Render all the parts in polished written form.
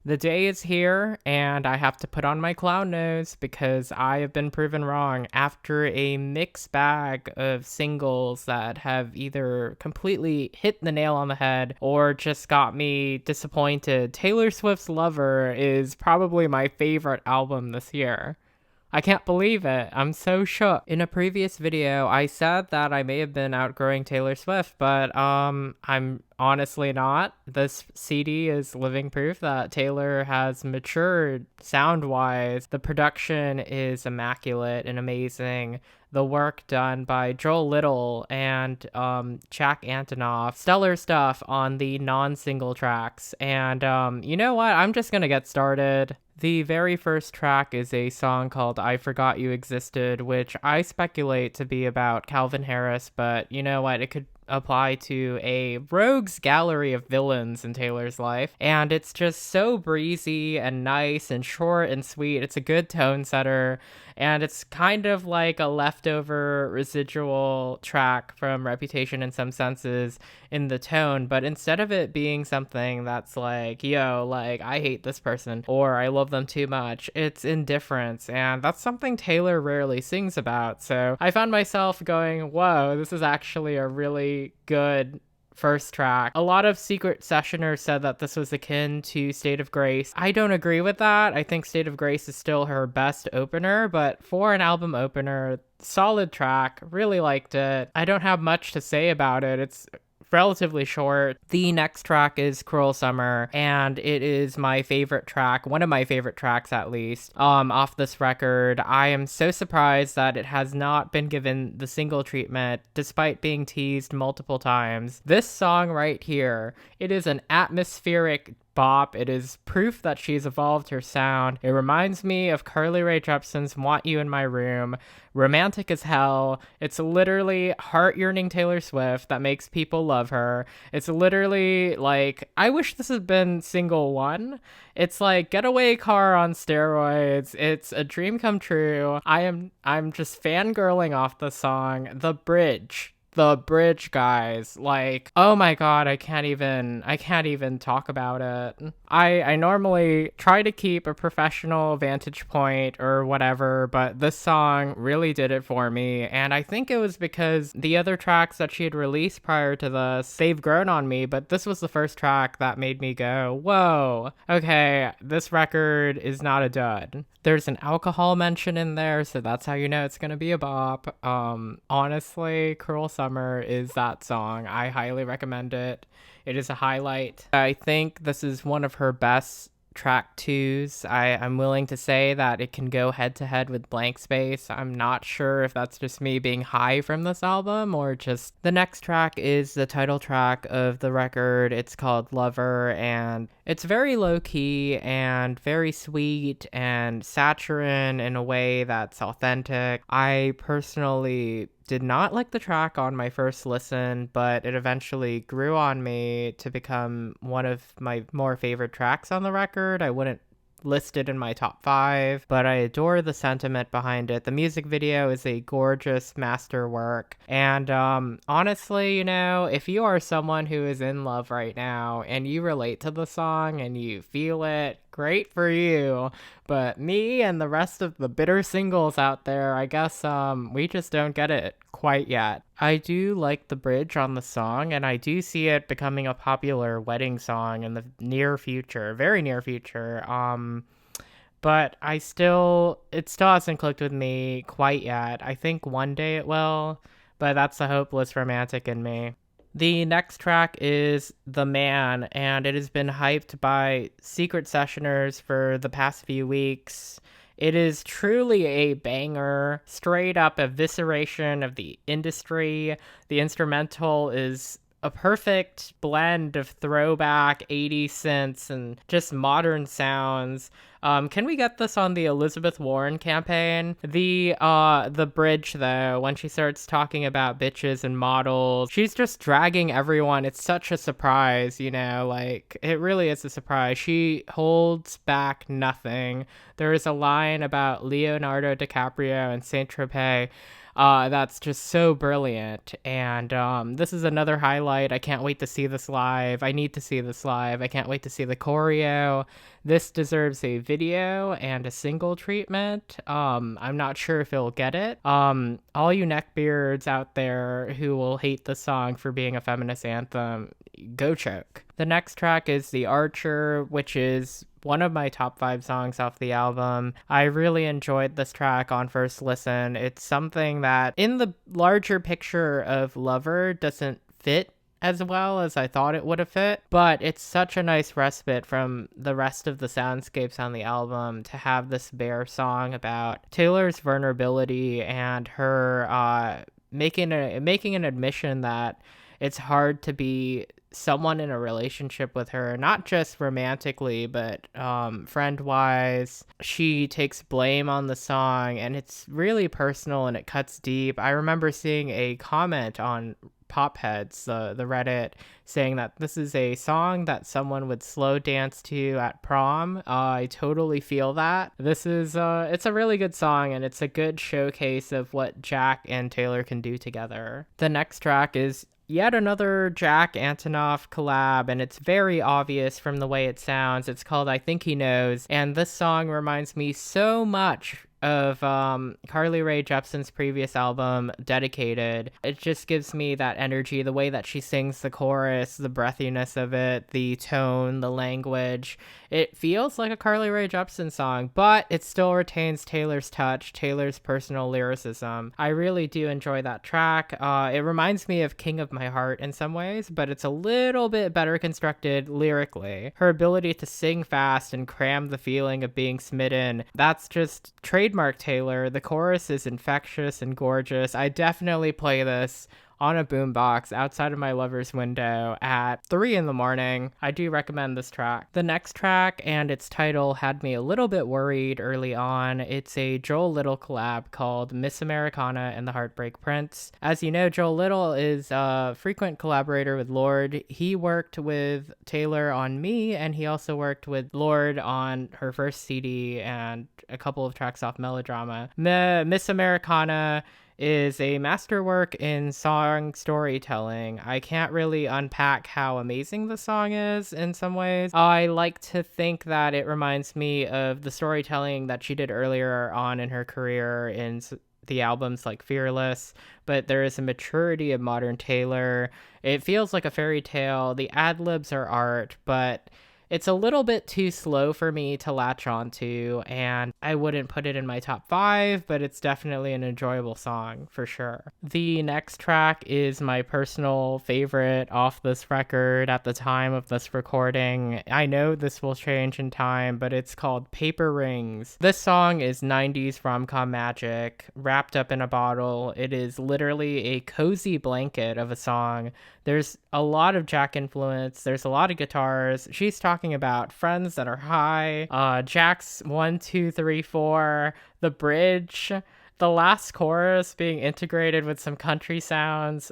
The day is here, and I have to put on my clown nose because I have been proven wrong after a mixed bag of singles that have either completely hit the nail on the head or just got me disappointed. Taylor Swift's Lover is probably my favorite album this year. I can't believe it. I'm so shook. In a previous video, I said that I may have been outgrowing Taylor Swift, but I'm honestly not. This CD is living proof that Taylor has matured sound-wise. The production is immaculate and amazing. The work done by Joel Little and Jack Antonoff. Stellar stuff on the non-single tracks. And you know what? I'm just gonna get started. The very first track is a song called I Forgot You Existed, which I speculate to be about Calvin Harris, but you know what? It could apply to a rogues gallery of villains in Taylor's life. And it's just so breezy and nice and short and sweet. It's a good tone setter. And it's kind of like a leftover residual track from Reputation in some senses in the tone, but instead of it being something that's like, yo, like, I hate this person or I love them too much, it's indifference. And that's something Taylor rarely sings about. So I found myself going, whoa, this is actually a really good first track. A lot of secret sessioners said that this was akin to State of Grace. I don't agree with that. I think State of Grace is still her best opener, but for an album opener, solid track, really liked it. I don't have much to say about it. It's relatively short. The next track is Cruel Summer, and it is my favorite track, one of my favorite tracks at least, off this record. I am so surprised that it has not been given the single treatment, despite being teased multiple times. This song right here, it is an atmospheric bop. It is proof that she's evolved her sound. It reminds me of Carly Rae Jepsen's Want You in My Room. Romantic as hell. It's literally heart-yearning Taylor Swift that makes people love her. It's literally like, I wish this had been single one. It's like Getaway Car on steroids. It's a dream come true. I'm just fangirling off the song. The bridge, guys, like, oh my god, I can't even talk about it. I normally try to keep a professional vantage point or whatever, but this song really did it for me. And I think it was because the other tracks that she had released prior to this, they've grown on me, but this was the first track that made me go, whoa, okay, this record is not a dud. There's an alcohol mention in there, so that's how you know it's gonna be a bop. Honestly, Cruel Summer is that song. I highly recommend it. It is a highlight. I think this is one of her best track twos. I'm willing to say that it can go head to head with Blank Space. I'm not sure if that's just me being high from this album or just the next track is the title track of the record. It's called Lover, and it's very low key and very sweet and saccharine in a way that's authentic. I personally did not like the track on my first listen, but it eventually grew on me to become one of my more favorite tracks on the record. I wouldn't list it in my top 5, but I adore the sentiment behind it. The music video is a gorgeous masterwork. And honestly, you know, if you are someone who is in love right now and you relate to the song and you feel it, great for you. But me and the rest of the bitter singles out there, I guess we just don't get it quite yet. I do like the bridge on the song, and I do see it becoming a popular wedding song in the near future, very near future. But it still hasn't clicked with me quite yet. I think one day it will, but that's the hopeless romantic in me. The next track is The Man, and it has been hyped by secret sessioners for the past few weeks. It is truly a banger, straight up evisceration of the industry. The instrumental is a perfect blend of throwback 80s synths and just modern sounds. Can we get this on the Elizabeth Warren campaign? The bridge though, when she starts talking about bitches and models, she's just dragging everyone. It's such a surprise, you know, like it really is a surprise. She holds back nothing. There is a line about Leonardo DiCaprio and Saint Tropez. That's just so brilliant. And this is another highlight. I can't wait to see this live. I need to see this live. I can't wait to see the choreo. This deserves a video and a single treatment. I'm not sure if it'll get it. All you neckbeards out there who will hate the song for being a feminist anthem, go choke. The next track is The Archer, which is one of my top 5 songs off the album. I really enjoyed this track on first listen. It's something that, in the larger picture of Lover, doesn't fit as well as I thought it would have fit, but it's such a nice respite from the rest of the soundscapes on the album to have this bare song about Taylor's vulnerability and her making an admission that it's hard to be someone in a relationship with her, not just romantically, but friend-wise. She takes blame on the song, and it's really personal and it cuts deep. I remember seeing a comment on Popheads, the Reddit, saying that this is a song that someone would slow dance to at prom. I totally feel that. This is it's a really good song, and it's a good showcase of what Jack and Taylor can do together. The next track is yet another Jack Antonoff collab, and it's very obvious from the way it sounds. It's called I Think He Knows, and this song reminds me so much of Carly Rae Jepsen's previous album, Dedicated. It just gives me that energy, the way that she sings the chorus, the breathiness of it, the tone, the language. It feels like a Carly Rae Jepsen song, but it still retains Taylor's touch, Taylor's personal lyricism. I really do enjoy that track. It reminds me of King of My Heart in some ways, but it's a little bit better constructed lyrically. Her ability to sing fast and cram the feeling of being smitten, that's just trademark Taylor. The chorus is infectious and gorgeous. I definitely play this on a boombox outside of my lover's window at 3 in the morning. I do recommend this track. The next track and its title had me a little bit worried early on. It's a Joel Little collab called Miss Americana and the Heartbreak Prince. As you know, Joel Little is a frequent collaborator with Lorde. He worked with Taylor on Me, and he also worked with Lorde on her first CD and a couple of tracks off Melodrama. Miss Americana is a masterwork in song storytelling. I can't really unpack how amazing the song is in some ways. I like to think that it reminds me of the storytelling that she did earlier on in her career in the albums like Fearless, but there is a maturity of modern Taylor. It feels like a fairy tale. The ad-libs are art, but it's a little bit too slow for me to latch onto, and I wouldn't put it in my top 5, but it's definitely an enjoyable song for sure. The next track is my personal favorite off this record at the time of this recording. I know this will change in time, but it's called Paper Rings. This song is 90s rom-com magic wrapped up in a bottle. It is literally a cozy blanket of a song. There's a lot of Jack influence. There's a lot of guitars. She's talking about friends that are high. Jack's 1, 2, 3, 4. The bridge. The last chorus being integrated with some country sounds.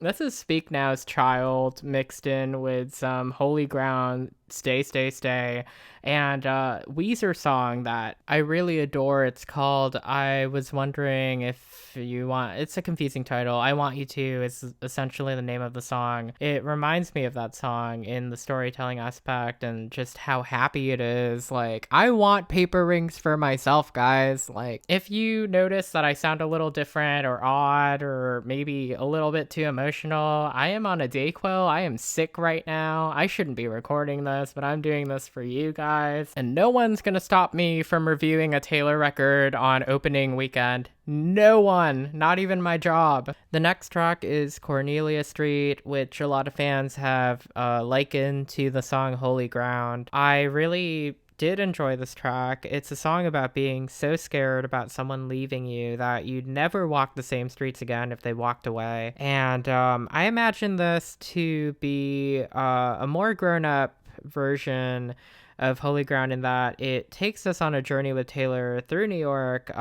This is Speak Now's Child mixed in with some Holy Ground, Stay, Stay, Stay, and Weezer song that I really adore. It's called I Was Wondering If You Want. It's a confusing title. I Want You To is essentially the name of the song. It reminds me of that song in the storytelling aspect and just how happy it is. Like, I want paper rings for myself, guys. Like, if you notice that I sound a little different or odd or maybe a little bit too emotional, I am on a Dayquil. I am sick right now. I shouldn't be recording this, but I'm doing this for you guys. And no one's gonna stop me from reviewing a Taylor record on opening weekend. No one, not even my job. The next track is Cornelia Street, which a lot of fans have likened to the song Holy Ground. I really did enjoy this track. It's a song about being so scared about someone leaving you that you'd never walk the same streets again if they walked away. And I imagine this to be a more grown-up version of Holy Ground in that it takes us on a journey with Taylor through New York,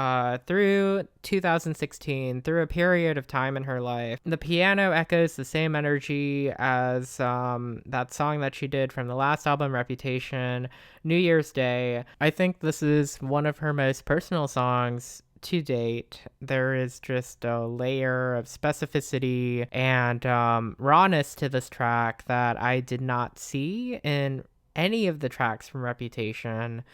through 2016, through a period of time in her life. The piano echoes the same energy as that song that she did from the last album, Reputation, New Year's Day. I think this is one of her most personal songs to date. There is just a layer of specificity and rawness to this track that I did not see in any of the tracks from Reputation.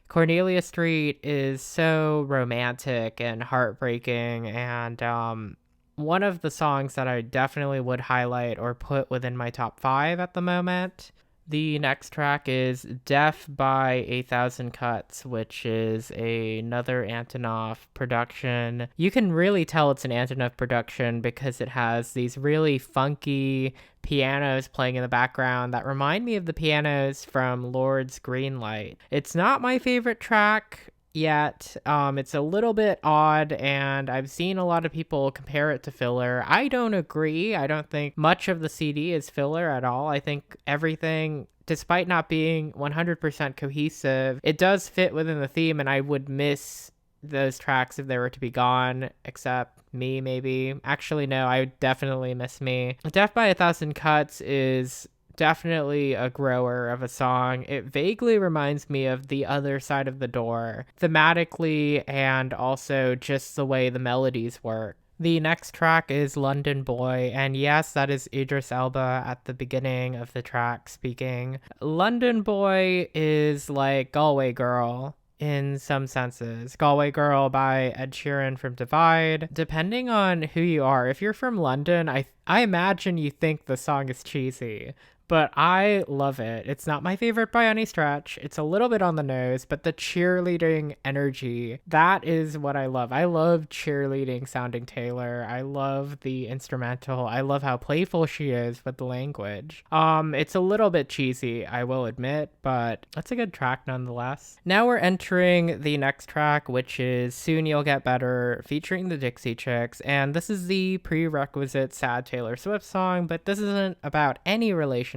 Cornelia Street is so romantic and heartbreaking, and one of the songs that I definitely would highlight or put within my top 5 at the moment. The next track is Death by 8,000 Cuts, which is another Antonov production. You can really tell it's an Antonov production because it has these really funky pianos playing in the background that remind me of the pianos from Lord's Greenlight. It's not my favorite track yet. It's a little bit odd, and I've seen a lot of people compare it to filler. I don't agree. I don't think much of the CD is filler at all. I think everything, despite not being 100% cohesive, it does fit within the theme, and I would miss those tracks if they were to be gone, except me, maybe. Actually, no, I would definitely miss me. Death by 1,000 Cuts is definitely a grower of a song. It vaguely reminds me of The Other Side of the Door, thematically and also just the way the melodies work. The next track is London Boy, and yes, that is Idris Elba at the beginning of the track speaking. London Boy is like Galway Girl in some senses. Galway Girl by Ed Sheeran from Divide. Depending on who you are, if you're from London, I imagine you think the song is cheesy, but I love it. It's not my favorite by any stretch. It's a little bit on the nose, but the cheerleading energy, that is what I love. I love cheerleading sounding Taylor. I love the instrumental. I love how playful she is with the language. It's a little bit cheesy, I will admit, but it's a good track nonetheless. Now we're entering the next track, which is Soon You'll Get Better, featuring the Dixie Chicks, and this is the prerequisite sad Taylor Swift song, but this isn't about any relationship.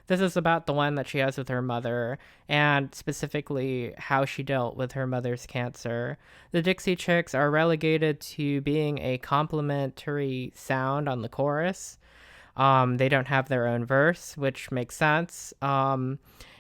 This is about the one that she has with her mother, and specifically how she dealt with her mother's cancer. The Dixie Chicks are relegated to being a complimentary sound on the chorus. They don't have their own verse, which makes sense. In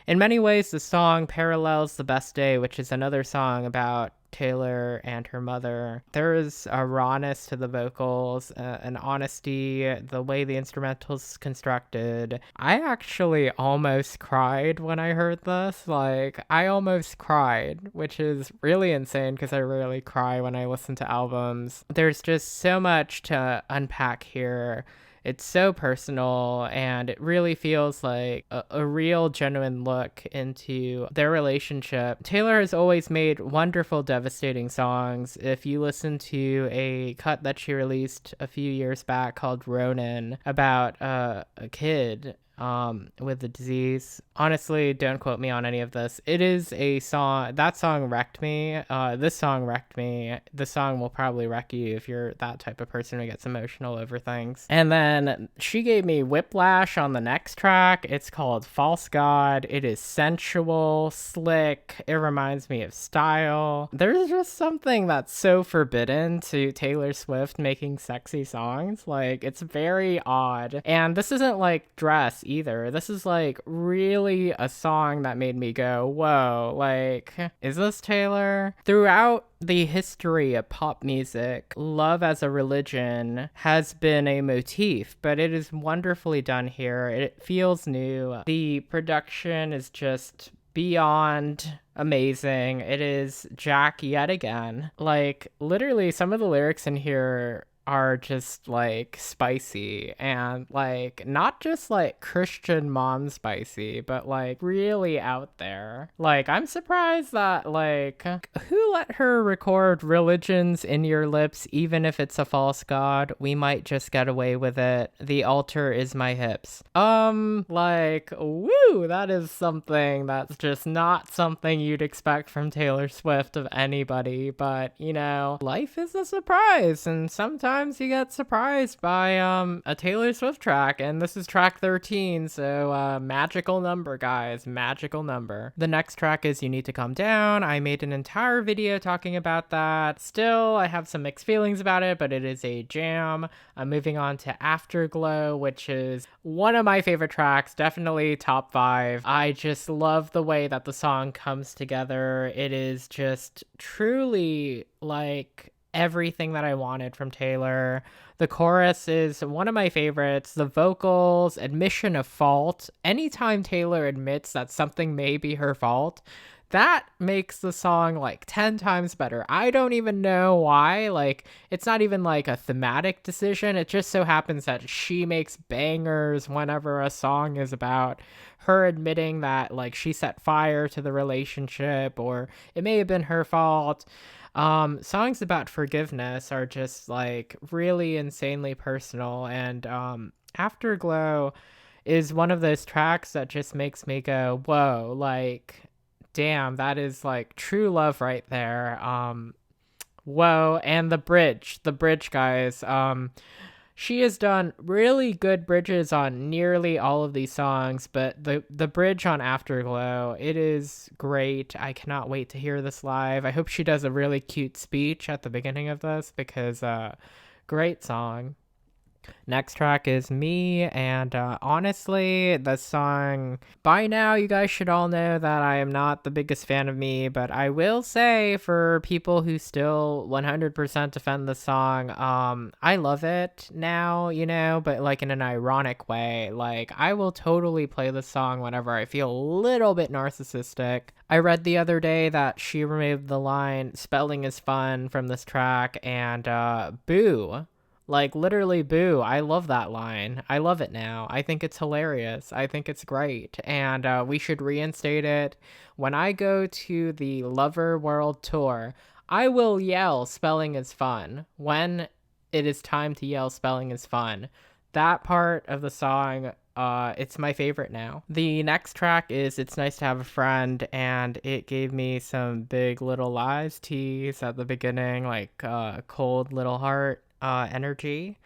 many ways, the song parallels The Best Day, which is another song about Taylor and her mother. There is a rawness to the vocals, an honesty, the way the instrumental's constructed. I actually almost cried when I heard this. I almost cried, which is really insane because I rarely cry when I listen to albums. There's just so much to unpack here. It's so personal, and it really feels like a real, genuine look into their relationship. Taylor has always made wonderful, devastating songs. If you listen to a cut that she released a few years back called Ronan, about a kid with the disease. Honestly, don't quote me on any of this. It is a song, that song wrecked me. This song wrecked me. The song will probably wreck you if you're that type of person who gets emotional over things. And then she gave me whiplash on the next track. It's called False God. It is sensual, slick. It reminds me of Style. There's just something that's so forbidden to Taylor Swift making sexy songs. It's very odd. And this isn't like Dress either. This is really a song that made me go, whoa, is this Taylor? Throughout the history of pop music, love as a religion has been a motif, but it is wonderfully done here. It feels new. The production is just beyond amazing. It is Jack yet again. Literally, some of the lyrics in here are just spicy, and not just Christian mom spicy, but really out there. I'm surprised that who let her record religions in your lips, even if it's a false god? We might just get away with it. The altar is my hips. Woo, that is something that's just not something you'd expect from Taylor Swift of anybody, but life is a surprise, and sometimes sometimes you get surprised by a Taylor Swift track, and this is track 13, so magical number, guys, magical number. The next track is You Need to Calm Down. I made an entire video talking about that. Still, I have some mixed feelings about it, but it is a jam. I'm moving on to Afterglow, which is one of my favorite tracks, definitely top 5. I just love the way that the song comes together. It is just truly like everything that I wanted from Taylor. The chorus is one of my favorites. The vocals, admission of fault. Anytime Taylor admits that something may be her fault, that makes the song like 10 times better. I don't even know why. Like, it's not even like a thematic decision. It just so happens that she makes bangers whenever a song is about her admitting that like she set fire to the relationship or it may have been her fault. Songs about forgiveness are just like really insanely personal, and Afterglow is one of those tracks that just makes me go, whoa, like, damn, that is like true love right there. Whoa, and the bridge, guys. She has done really good bridges on nearly all of these songs, but the bridge on Afterglow, it is great. I cannot wait to hear this live. I hope she does a really cute speech at the beginning of this because great song. Next track is Me, and honestly, the song, by now you guys should all know that I am not the biggest fan of Me, but I will say for people who still 100% defend the song, I love it now, you know, but like in an ironic way. Like, I will totally play the song whenever I feel a little bit narcissistic. I read the other day that she removed the line, spelling is fun, from this track, and boo. Like, literally, boo. I love that line. I love it now. I think it's hilarious. I think it's great. And we should reinstate it. When I go to the Lover World Tour, I will yell spelling is fun. When it is time to yell spelling is fun. That part of the song, it's my favorite now. The next track is It's Nice to Have a Friend, and it gave me some Big Little Lies tease at the beginning, like cold little heart energy.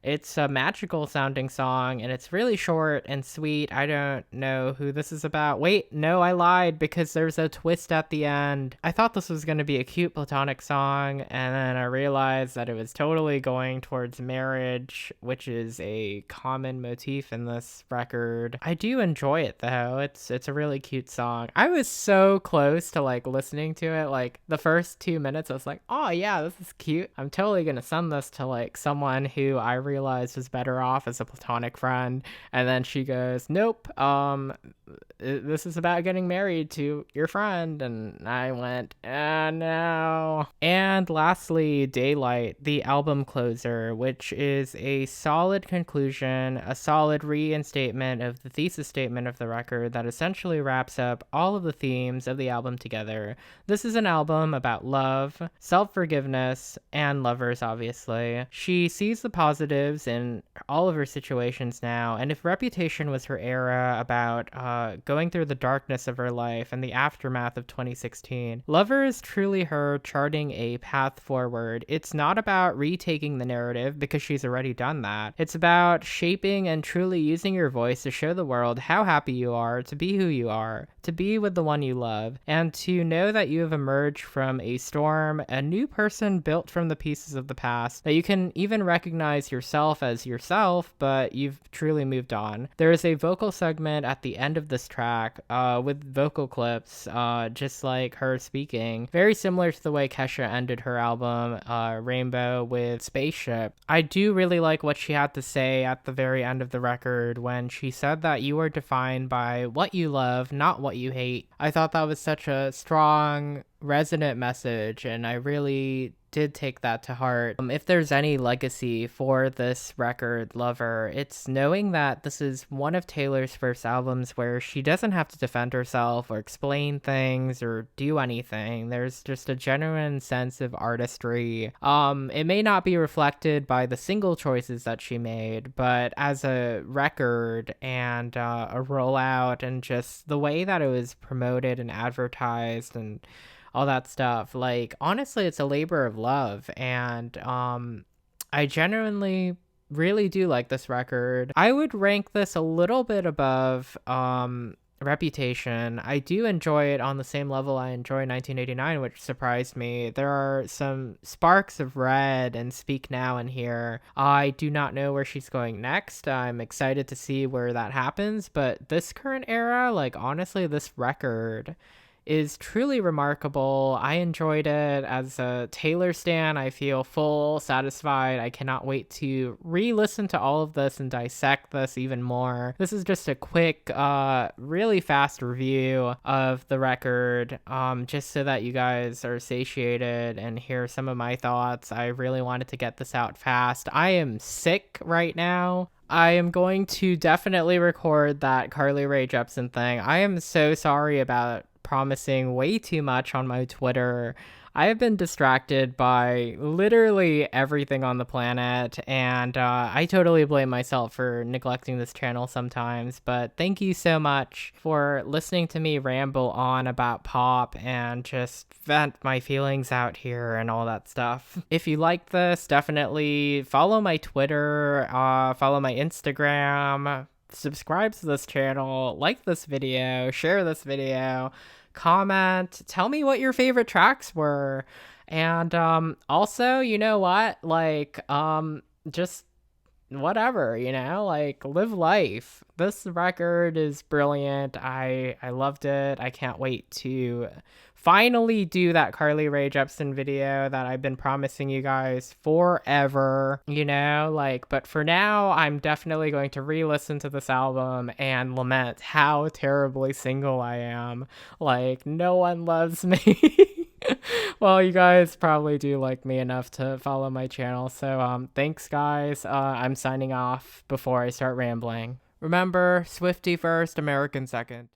It's a magical sounding song and it's really short and sweet. I don't know who this is about. Wait, no, I lied because there's a twist at the end. I thought this was going to be a cute platonic song, and then I realized that it was totally going towards marriage, which is a common motif in this record. I do enjoy it though. It's a really cute song. I was so close to like listening to it. Like the first 2 minutes I was like, oh yeah, this is cute. I'm totally going to send this to like someone who I realized was better off as a platonic friend, and then she goes, nope, this is about getting married to your friend, and I went, no. And lastly, Daylight, the album closer, which is a solid conclusion, a solid reinstatement of the thesis statement of the record that essentially wraps up all of the themes of the album together. This is an album about love, self-forgiveness, and lovers, obviously. She sees the positives in all of her situations now, and if Reputation was her era about going through the darkness of her life and the aftermath of 2016, Lover is truly her charting a path forward. It's not about retaking the narrative because she's already done that. It's about shaping and truly using your voice to show the world how happy you are, to be who you are, to be with the one you love, and to know that you have emerged from a storm, a new person built from the pieces of the past, that you can even recognize yourself as yourself, but you've truly moved on. There is a vocal segment at the end of this track with vocal clips, just like her speaking, very similar to the way Kesha ended her album Rainbow with Spaceship. I do really like what she had to say at the very end of the record when she said that you are defined by what you love, not what you hate. I thought that was such a strong, resonant message, and I really did take that to heart. If there's any legacy for this record, Lover, it's knowing that this is one of Taylor's first albums where she doesn't have to defend herself or explain things or do anything. There's just a genuine sense of artistry. It may not be reflected by the single choices that she made, but as a record and a rollout and just the way that it was promoted and advertised and all that stuff, like, honestly, it's a labor of love, and I genuinely really do like this record. I would rank this a little bit above Reputation. I do enjoy it on the same level I enjoy 1989, which surprised me. There are some sparks of Red and Speak Now in here. I do not know where she's going next. I'm excited to see where that happens, but this current era, like honestly, this record is truly remarkable. I enjoyed it as a Taylor stan. I feel full, satisfied. I cannot wait to re-listen to all of this and dissect this even more. This is just a quick, really fast review of the record, just so that you guys are satiated and hear some of my thoughts. I really wanted to get this out fast. I am sick right now. I am going to definitely record that Carly Rae Jepsen thing. I am so sorry about promising way too much on my Twitter. I have been distracted by literally everything on the planet, and I totally blame myself for neglecting this channel sometimes, but thank you so much for listening to me ramble on about pop and just vent my feelings out here and all that stuff. If you like this, definitely follow my Twitter, follow my Instagram, subscribe to this channel, like this video, share this video, comment, tell me what your favorite tracks were. And also, you know what? Like just whatever, like live life. This record is brilliant. I loved it. I can't wait to finally do that Carly Rae Jepsen video that I've been promising you guys forever, but for now, I'm definitely going to re-listen to this album and lament how terribly single I am. Like, no one loves me. Well, you guys probably do like me enough to follow my channel, so thanks guys. I'm signing off before I start rambling. Remember, Swiftie first, American second.